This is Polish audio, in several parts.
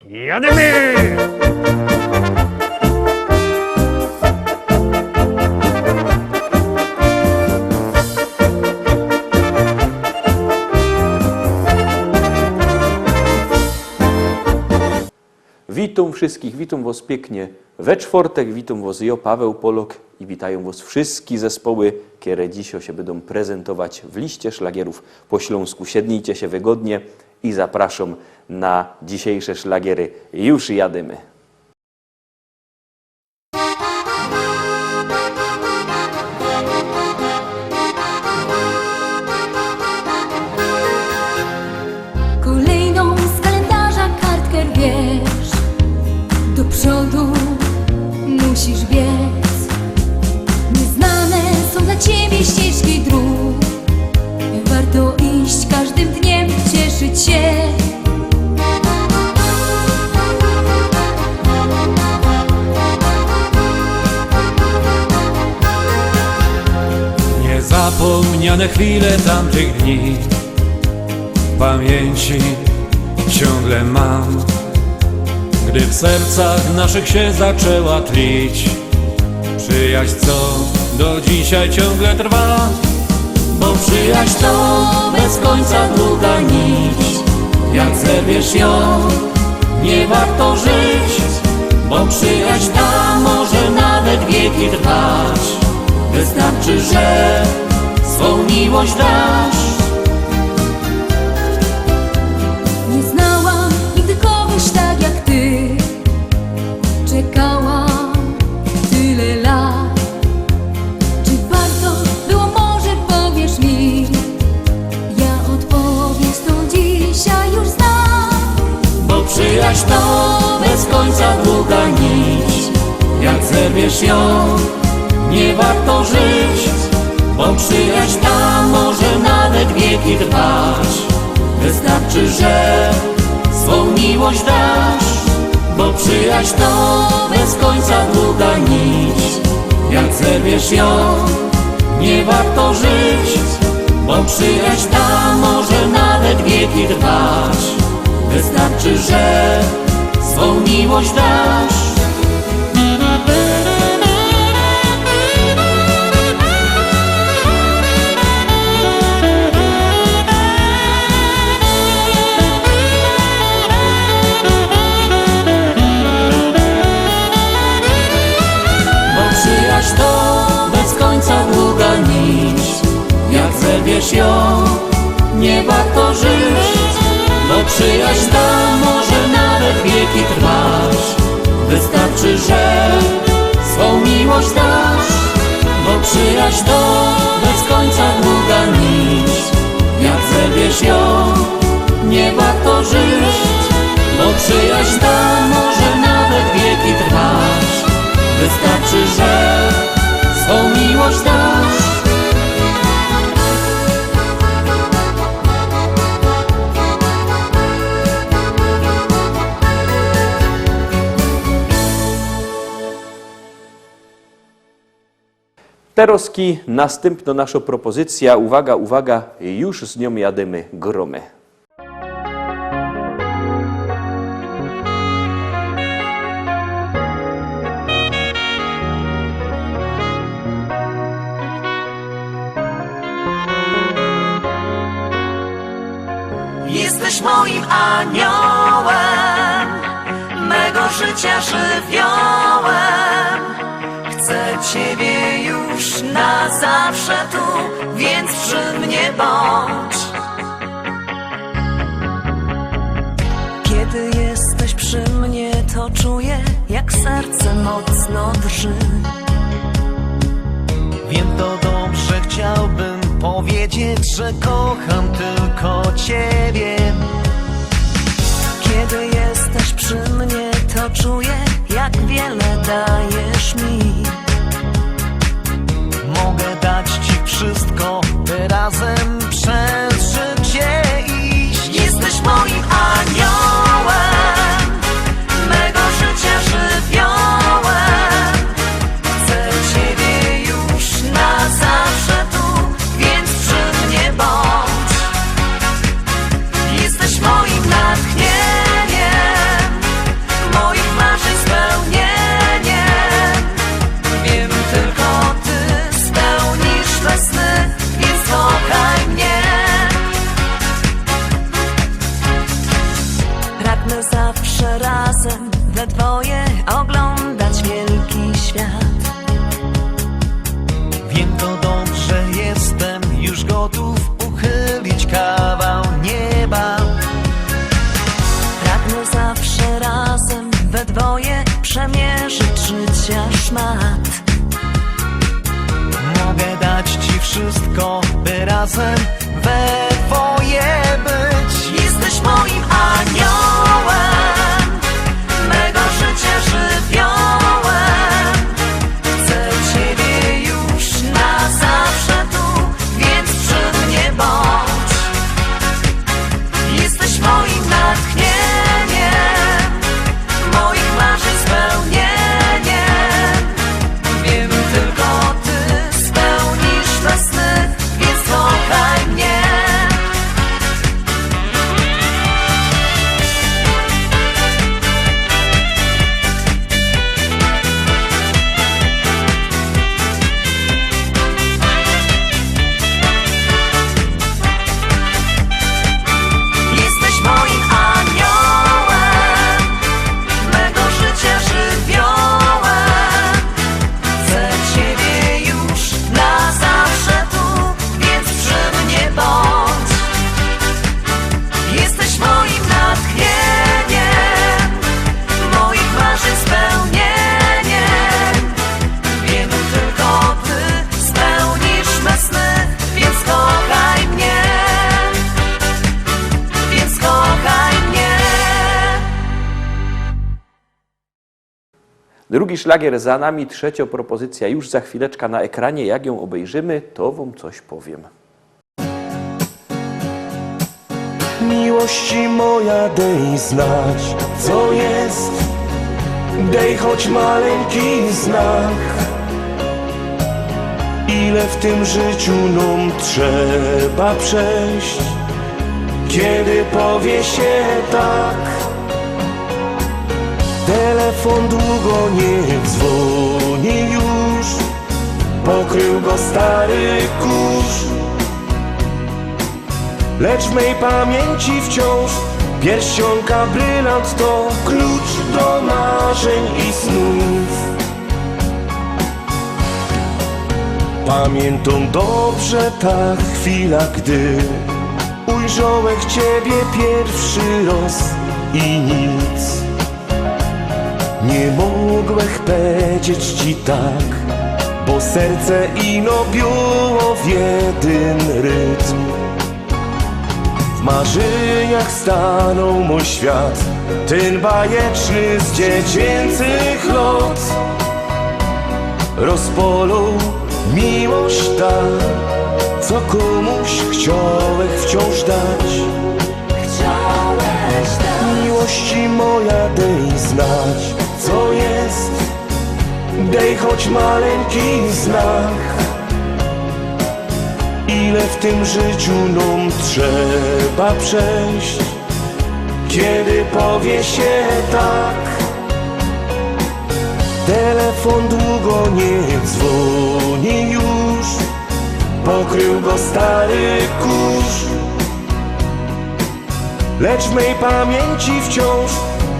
Jademy! Witam wszystkich, witam was pięknie we czwartek, witam was ja, Paweł Polok i witają was wszystkie zespoły, które dzisiaj się będą prezentować w liście szlagierów po śląsku. Siednijcie się wygodnie i zapraszam na dzisiejsze szlagiery. Już jademy. Kolejną z kalendarza kartkę rwiesz, do przodu musisz biec. Nieznane są dla ciebie ścieżki dróg, warto iść każdym dniem, cieszyć się. Niezapomniane chwile tamtych dni w pamięci ciągle mam, gdy w sercach naszych się zaczęła tlić przyjaźń, co do dzisiaj ciągle trwa. Bo przyjaźń to bez końca długa nić, jak zerwiesz ją, nie warto żyć. Bo przyjaźń ta może nawet wieki trwać, wystarczy, że swą miłość dasz. Nie znałam nigdy kogoś tak jak ty, czekałam tyle lat. Czy warto było, może powiesz mi? Ja odpowiedź tą dzisiaj już znam. Bo przyjaźń to bez końca długa nić, jak zerwiesz ją, nie warto żyć. Bo przyjaźń ta może nawet wieki trwać, wystarczy, że swą miłość dasz. Bo przyjaźń to bez końca długa nić, jak zerwiesz ją, nie warto żyć. Bo przyjaźń ta może nawet wieki trwać, wystarczy, że swą miłość dasz. Przyjaźń to bez końca długa nić, jak zerwiesz ją, nie warto żyć. Bo przyjaźń ta może nawet wieki trwać, wystarczy, że swą miłość dasz. Bo przyjaźń to bez końca długa nić, jak zerwiesz ją, nie warto żyć. Bo przyjaźń ta może nawet wieki trwać, wystarczy, że swą miłość dasz. Teroski, następna nasza propozycja. Uwaga, uwaga, już z nią jademy gromy. Jesteś moim aniołem, mego życia żywiołem. Chcę Ciebie już na zawsze tu, więc przy mnie bądź. Kiedy jesteś przy mnie, to czuję, jak serce mocno drży. Wiem, to dobrze, chciałbym powiedzieć, że kocham tylko Ciebie. Kiedy jesteś przy mnie, to czuję, jak wiele dajesz mi. Mogę dać Ci wszystko, by razem przez życie iść. Jesteś moim aniołem, mego życia żywiołem. Chcę Ciebie już na zawsze tu, więc przy mnie bądź. Jesteś moim natchnieniem, zawsze razem, we dwoje oglądać wielki świat. Wiem to dobrze, jestem już gotów uchylić kawał nieba. Pragnę zawsze razem, we dwoje przemierzyć życia szmat. Mogę dać ci wszystko, by razem we dwoje być. Jesteś moim aniołem, mego życia żywiołem. Chcę ciebie już na zawsze tu, więc przy mnie bądź. Jesteś moim natchnieniem, moich marzeń spełnieniem. Wiem, tylko ty spełnisz me sny, więc kochaj mnie. Jesteś moim aniołem, mego życia żywiołem. Chcę ciebie już na zawsze tu, więc przy mnie bądź. Jesteś moim natchnieniem, moich marzeń spełnieniem. Wiem, tylko ty spełnisz me sny, więc kochaj mnie. Więc kochaj mnie. Drugi szlagier za nami, trzecia propozycja już za chwileczkę na ekranie. Jak ją obejrzymy, to wam coś powiem. Miłości moja, dej znać, co jest. Dej choć maleńki znak. Ile w tym życiu nam trzeba przejść, kiedy powie się tak. Telefon długo nie dzwoni już, pokrył go stary kurz. Lecz w mej pamięci wciąż pierścionka brylant to klucz do marzeń i snów. Pamiętam dobrze ta chwila, gdy ujrzałech ciebie pierwszy raz i nic nie mogłech powiedzieć ci tak, bo serce ino biło w jeden rytm. W marzeniach stanął mój świat, ten bajeczny z dziecięcych lat. Rozpolą miłość ta, co komuś chciałech wciąż dać. Miłości moja, dej znać, co jest. Dej choć maleńki znak. Ile w tym życiu nam trzeba przejść, kiedy powie się tak. Telefon długo nie dzwoni już, pokrył go stary kurz. Lecz w mej pamięci wciąż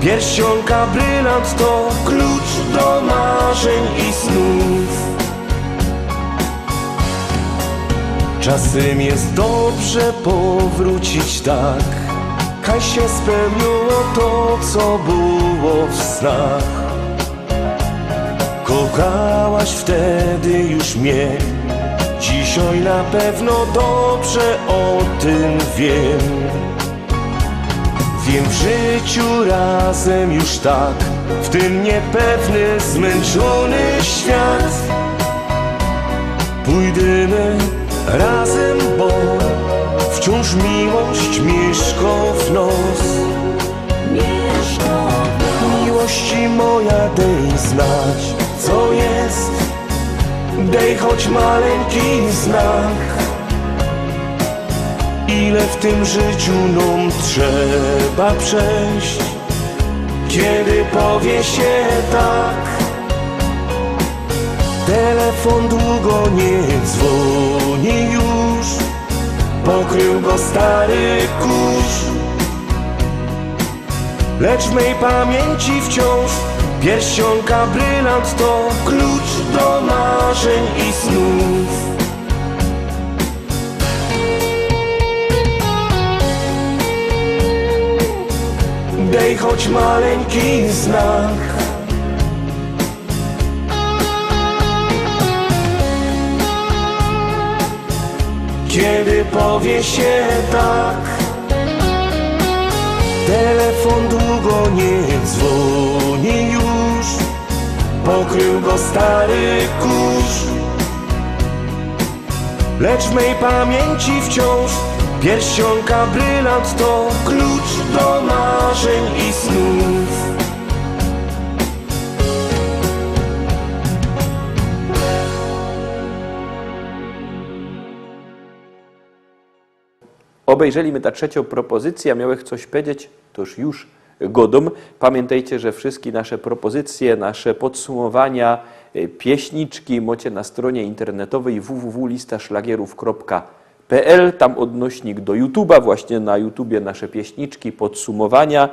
pierścionka brylant to klucz do marzeń i snów. Czasem jest dobrze powrócić tak, kaj się spełniło to, co było w snach. Kochałaś wtedy już mnie, dzisiaj na pewno dobrze o tym wiem. Wiem, w życiu razem już tak, w tym niepewny, zmęczony świat. Pójdziemy razem, bo wciąż miłość mieszka w nos. Miłości moja, dej znać, co jest. Dej choć maleńki znak. Ile w tym życiu nam trzeba przejść, kiedy powie się tak. Telefon długo nie dzwoni już, pokrył go stary kurz. lecz w mej pamięci wciąż pierścionka brylant to klucz do marzeń i snów. Dej choć maleńki znak, kiedy powie się tak. Telefon długo nie dzwoni już, pokrył go stary kurz, lecz w mej pamięci wciąż pierścionka brylant to klucz do marzeń i snów. Obejrzeliśmy ta trzecią propozycję, a miałeś coś powiedzieć, toż już godom. Pamiętajcie, że wszystkie nasze propozycje, nasze podsumowania, pieśniczki macie na stronie internetowej www.listaszlagierów.pl. Tam odnośnik do YouTube'a, właśnie na YouTubie nasze pieśniczki, podsumowania,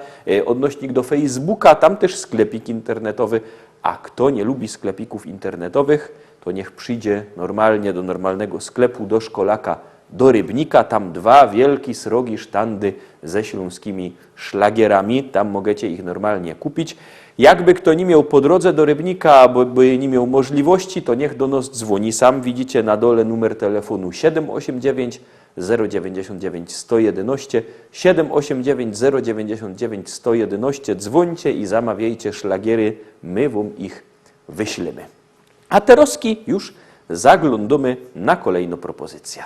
odnośnik do Facebooka, tam też sklepik internetowy. A kto nie lubi sklepików internetowych, to niech przyjdzie normalnie do normalnego sklepu, do Szkolaka, do Rybnika, tam dwa wielkie srogi sztandy ze śląskimi szlagierami, tam możecie ich normalnie kupić. Jakby kto nie miał po drodze do Rybnika, albo by nie miał możliwości, to niech do nas dzwoni. Sam widzicie na dole numer telefonu 789 099 111, 789 099 111. Dzwońcie i zamawiajcie szlagiery, my wam ich wyślemy. A teroski już zaglądamy na kolejną propozycję.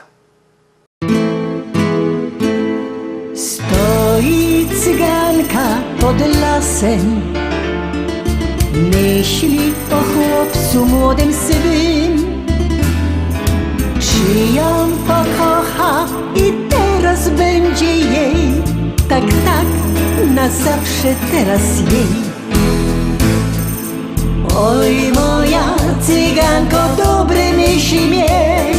Stoi cyganka pod lasem, myśli o chłopcu młodym sywym. Czy ją pokocha i teraz będzie jej, tak, na zawsze teraz jej. Oj, moja cyganko, dobre myśli miej,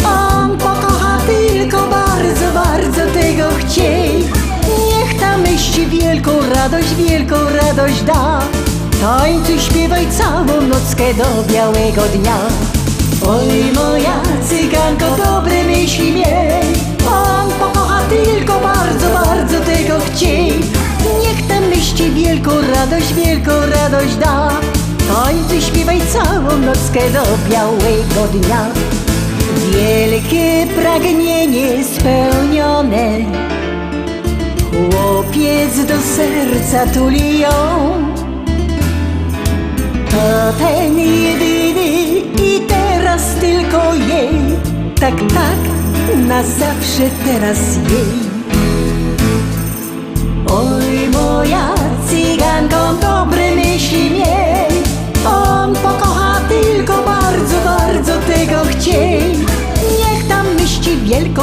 on pokocha tylko bardzo, bardzo tego chciej. Niech ta myśl wielką radość da, tańcuj, śpiewaj całą nockę do białego dnia. Oj, moja cyganko, dobre myśli miej, on pokocha tylko bardzo, bardzo tego chciej. Niech ta myśl wielką radość da, tańcuj, śpiewaj całą nockę do białego dnia. Wielkie pragnienie spełnione, chłopiec do serca tuli ją. To ten jedyny i teraz tylko jej, tak, na zawsze teraz jej. Oj, moja cyganko, dobre myśli miej, on pokocha tylko bardzo, bardzo tego chciej. Niech tam myśli wielką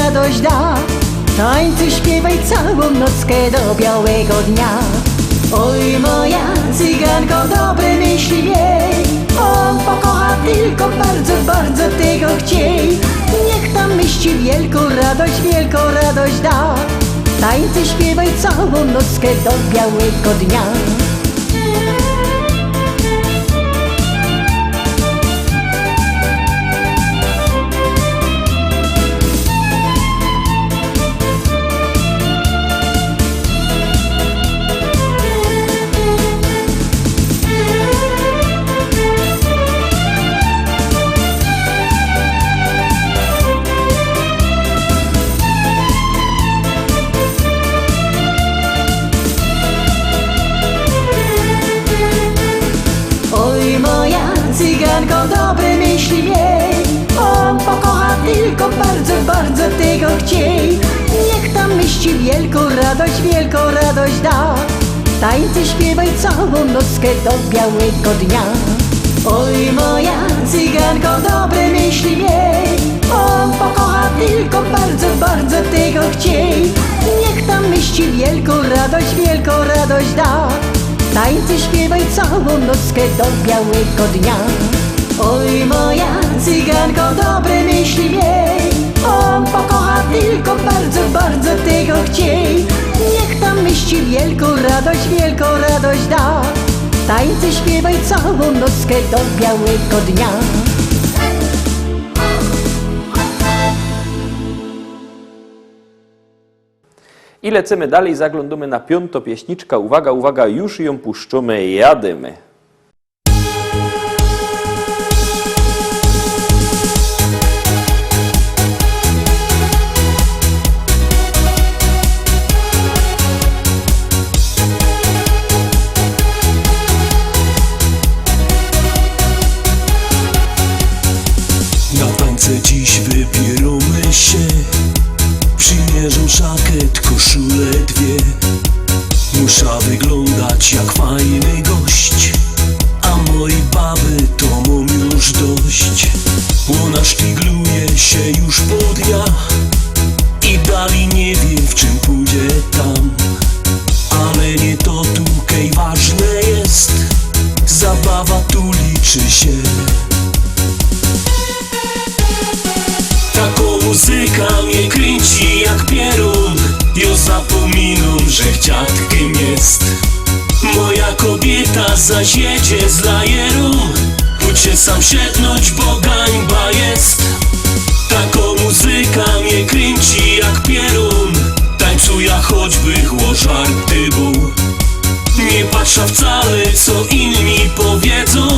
radość da, tańcuj, śpiewaj całą nockę do białego dnia. Oj, moja cyganko, dobre myśli miej, on pokocha tylko bardzo, bardzo tego chciej. Niech tam myśli wielką radość da, tańcuj, śpiewaj całą nockę do białego dnia. Cyganko, dobre myśli miej, on pokocha tylko bardzo, bardzo tego chciej. Niech tam myśli wielką radość da, tańcuj, śpiewaj całą nockę do białego dnia. Oj, moja cyganko, dobre myśli miej, on pokocha tylko bardzo, bardzo tego chciej. Niech tam myśli wielką radość da, tańcuj, śpiewaj całą nockę do białego dnia. Oj, moja cyganko, dobre myśli miej, on pokocha tylko bardzo, bardzo tego chciej. Niech tam tam mieści wielką radość da. Tańce śpiewaj całą nockę do białego dnia. I lecimy dalej, zaglądamy na piąto pieśniczka. Uwaga, uwaga, już ją puszczamy, jadymy. Na tańce dziś wybieramy się. Przymierzę żakiet, koszulę dwie. Muszę wyglądać jak fajny gość, a mojej baby to mam już dość. Ona szpigluje się już po dniach i dalej nie wiem, w czym pójdzie tam. Ale nie to tukej ważne jest, zabawa tu liczy się. Taką muzyka mnie kręci jak pierun. Ja zapominam, że dziadkiem jest. Moja kobieta zaś jedzie z lajeru. Pójdźcie sam siednąć, bo gańba jest. Taką muzyka mnie kręci jak pierun. Tańcuja choćby chłożarty był. Nie patrzę wcale, co inni powiedzą.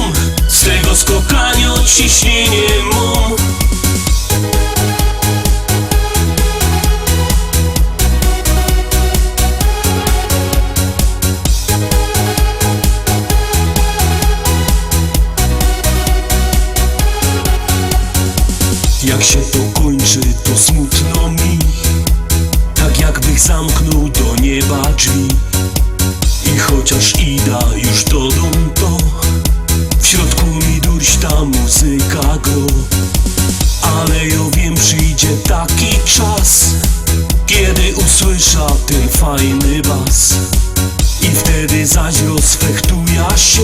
Z tego skokania ciśnienie mam. Jak się to kończy, to smutno mi. Tak jakbych zamknął do nieba drzwi. I chociaż ida już do domu, to w środku mi durś ta muzyka gro. Ale ja wiem, przyjdzie taki czas, kiedy usłysza ten fajny bas. I wtedy zaś rozfechtuja się,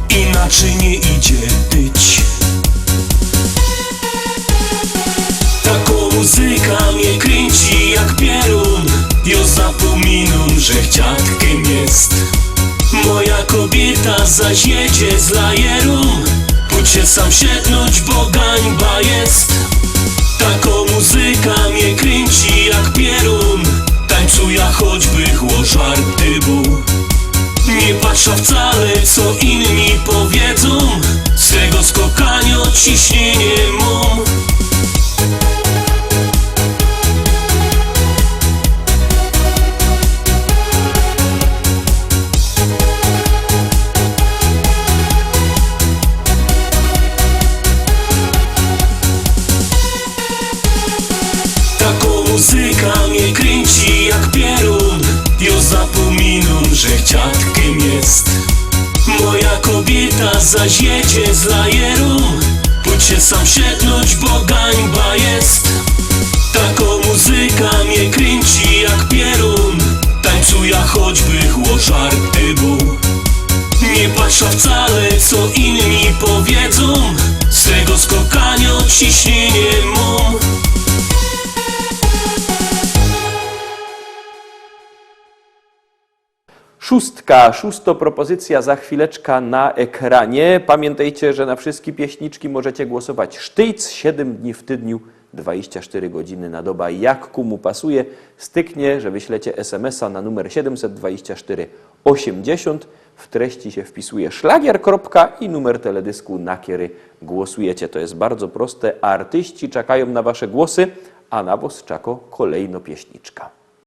inaczej nie idzie tyć. Taką muzyka mnie kręci jak pierun. Ja zapominam, że dziadkiem jest. Moja kobieta zaś jedzie z lajeru. Pójdźcie sam siednąć, bo gańba jest. Taką muzyka mnie kręci jak pierun. Tańcuja choćby chłożarty był. Nie patrzę wcale, co inni powiedzą. Z tego skokania ciśnienie mam. Muzyka mnie kręci jak pierun. Ja zapominam, że dziadkiem jest. Moja kobieta zaś jedzie z lajeru. Pójdźcie sam siednąć, bo gańba jest. Taką muzyka mnie kręci jak pierun. Tańcuja choćby chłożarty był. Nie patrzę wcale, co inni powiedzą. Z tego skokania ciśnienie mam. Szósta propozycja za chwileczkę na ekranie. Pamiętajcie, że na wszystkie pieśniczki możecie głosować sztyc, 7 dni w tygodniu, 24 godziny na dobę, jak komu pasuje. Styknie, że wyślecie SMS-a na numer 724 80. W treści się wpisuje szlagier, i numer teledysku, na który głosujecie. To jest bardzo proste. Artyści czekają na wasze głosy, a na was czeka kolejno pieśniczka.